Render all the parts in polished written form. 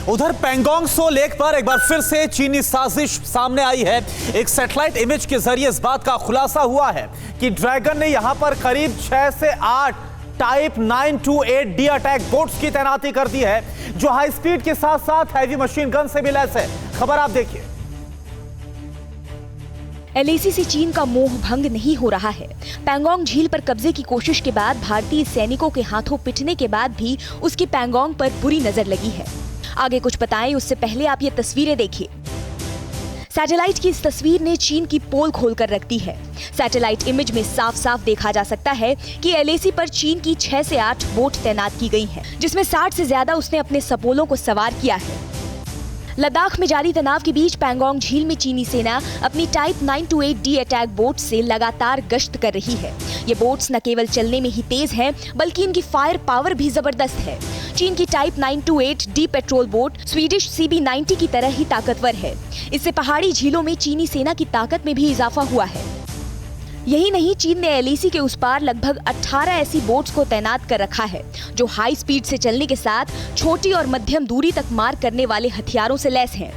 उधर पैंगोंग त्सो लेक पर एक बार फिर से चीनी साजिश सामने आई है। एक सैटेलाइट इमेज के जरिए इस बात का खुलासा हुआ है कि ड्रैगन ने यहां पर करीब 6 से 8 टाइप 928D अटैक बोट्स की तैनाती कर दी है, जो हाई स्पीड के साथ साथ हैवी मशीन गन से भी लैस है। खबर आप देखिए। LAC से चीन का मोह भंग नहीं हो रहा है। पैंगोंग झील पर कब्जे की कोशिश के बाद भारतीय सैनिकों के हाथों पिटने के बाद भी उसकी पैंगोंग पर बुरी नजर लगी है। आगे कुछ बताएं उससे पहले आप ये तस्वीरें देखिए। सैटेलाइट की इस तस्वीर ने चीन की पोल खोलकर रख दी है। सैटेलाइट इमेज में साफ साफ देखा जा सकता है कि LAC पर चीन की 6 से 8 बोट तैनात की गई हैं, जिसमें 60 से ज्यादा उसने अपने सपोलों को सवार किया है। लद्दाख में जारी तनाव के बीच पैंगोंग झील में चीनी सेना अपनी टाइप 928D अटैक बोट से लगातार गश्त कर रही है। ये बोट्स न केवल चलने में ही तेज हैं, बल्कि इनकी फायर पावर भी जबरदस्त है। चीन की type 928D petrol boat Swedish CB90 की तरह ही ताकतवर है। इससे पहाड़ी झीलों में चीनी सेना की ताकत में भी इजाफा हुआ है। यही नहीं, चीन ने LAC के उस पार लगभग 18 ऐसी बोट्स को तैनात कर रखा है, जो हाई स्पीड से चलने के साथ छोटी और मध्यम दूरी तक मार करने वाले हथियारों से लैस हैं।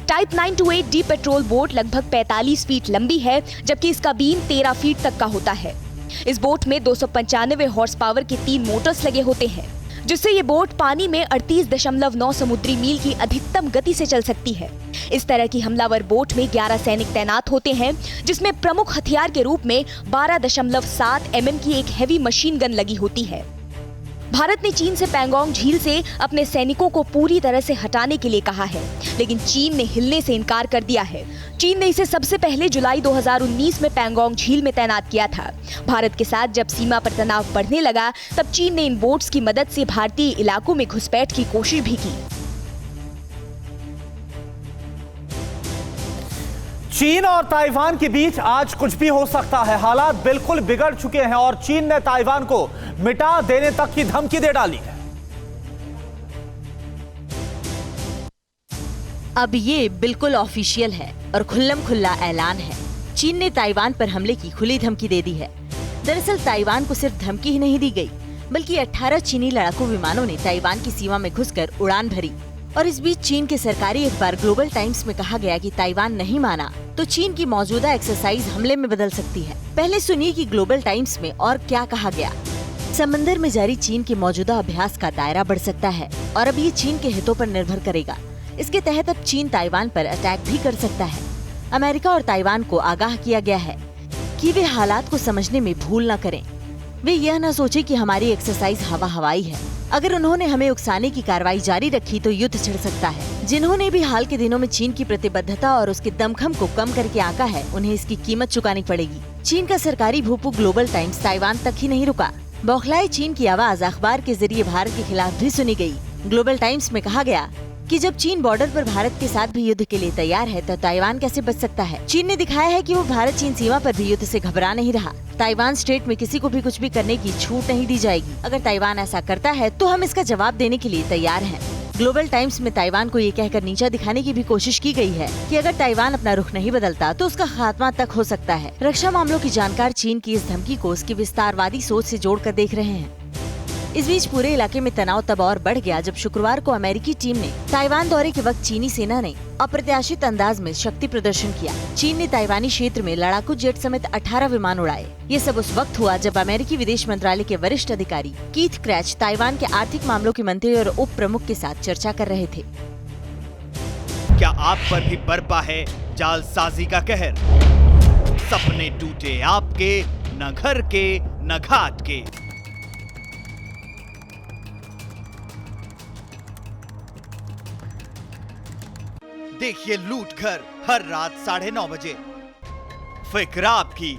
टाइप 928D पेट्रोल बोट लगभग 45 फीट लंबी है, जबकि इसका बीम 13 फीट तक का होता है। इस बोट में 295 हॉर्स पावर के 3 मोटर्स लगे होते हैं, जिससे ये बोट पानी में 38.9 समुद्री मील की अधिकतम गति से चल सकती है। इस तरह की हमलावर बोट में 11 सैनिक तैनात होते हैं, जिसमें प्रमुख हथियार के रूप में 12.7 mm की एक हैवी मशीन गन लगी होती है। भारत ने चीन से पैंगोंग झील से अपने सैनिकों को पूरी तरह से हटाने के लिए कहा है, लेकिन चीन ने हिलने से इनकार कर दिया है। चीन ने इसे सबसे पहले जुलाई 2019 में पैंगोंग झील में तैनात किया था। भारत के साथ जब सीमा पर तनाव बढ़ने लगा, तब चीन ने इन बोट्स की मदद से भारतीय इलाकों में घुसपैठ की कोशिश भी की। चीन और ताइवान के बीच आज कुछ भी हो सकता है। हालात बिल्कुल बिगड़ चुके हैं और चीन ने ताइवान को मिटा देने तक की धमकी दे डाली है। अब ये बिल्कुल ऑफिशियल है और खुल्लम खुल्ला ऐलान है। चीन ने ताइवान पर हमले की खुली धमकी दे दी है। दरअसल ताइवान को सिर्फ धमकी ही नहीं दी गई, बल्कि 18 चीनी लड़ाकू विमानों ने ताइवान की सीमा में घुसकर उड़ान भरी। और इस बीच चीन के सरकारी अखबार ग्लोबल टाइम्स में कहा गया कि ताइवान नहीं माना तो चीन की मौजूदा एक्सरसाइज हमले में बदल सकती है। पहले सुनिए कि ग्लोबल टाइम्स में और क्या कहा गया। समंदर में जारी चीन के मौजूदा अभ्यास का दायरा बढ़ सकता है और अब ये चीन के हितों पर निर्भर करेगा। इसके तहत अब चीन ताइवान पर अटैक भी कर सकता है। अमेरिका और ताइवान को आगाह किया गया है कि वे हालात को समझने में भूल न करें। वे यह न सोचे कि हमारी एक्सरसाइज हवा हवाई है। अगर उन्होंने हमें उकसाने की कार्रवाई जारी रखी तो युद्ध छिड़ सकता है। जिन्होंने भी हाल के दिनों में चीन की प्रतिबद्धता और उसके दमखम को कम करके आंका है, उन्हें इसकी कीमत चुकानी पड़ेगी। चीन का सरकारी भूपू ग्लोबल टाइम्स ताइवान तक ही नहीं रुका। बौखलाए चीन की आवाज अखबार के जरिए भारत के खिलाफ भी सुनी गई। ग्लोबल टाइम्स में कहा गया कि जब चीन बॉर्डर पर भारत के साथ भी युद्ध के लिए तैयार है, तो ताइवान कैसे बच सकता है। चीन ने दिखाया है कि वो भारत चीन सीमा पर भी युद्ध से घबरा नहीं रहा। ताइवान स्टेट में किसी को भी कुछ भी करने की छूट नहीं दी जाएगी। अगर ताइवान ऐसा करता है तो हम इसका जवाब देने के लिए तैयार हैं। ग्लोबल टाइम्स में ताइवान को ये कहकर नीचा दिखाने की भी कोशिश की गई है कि अगर ताइवान अपना रुख नहीं बदलता तो उसका खात्मा तक हो सकता है। रक्षा मामलों की जानकार चीन की इस धमकी को उसकी विस्तारवादी सोच से जोड़कर देख रहे हैं। इस बीच पूरे इलाके में तनाव तब और बढ़ गया जब शुक्रवार को अमेरिकी टीम ने ताइवान दौरे के वक्त चीनी सेना ने अप्रत्याशित अंदाज में शक्ति प्रदर्शन किया। चीन ने ताइवानी क्षेत्र में लड़ाकू जेट समेत 18 विमान उड़ाए। ये सब उस वक्त हुआ जब अमेरिकी विदेश मंत्रालय के वरिष्ठ अधिकारी कीथ क्रैच ताइवान के आर्थिक मामलों के मंत्री और उप प्रमुख के साथ चर्चा कर रहे थे। क्या आप पर भी बरपा है जालसाजी का कहर? सपने टूटे आपके, न घर के न घाट के। देखिए लूट घर हर रात 9:30 बजे। फिक्र आपकी,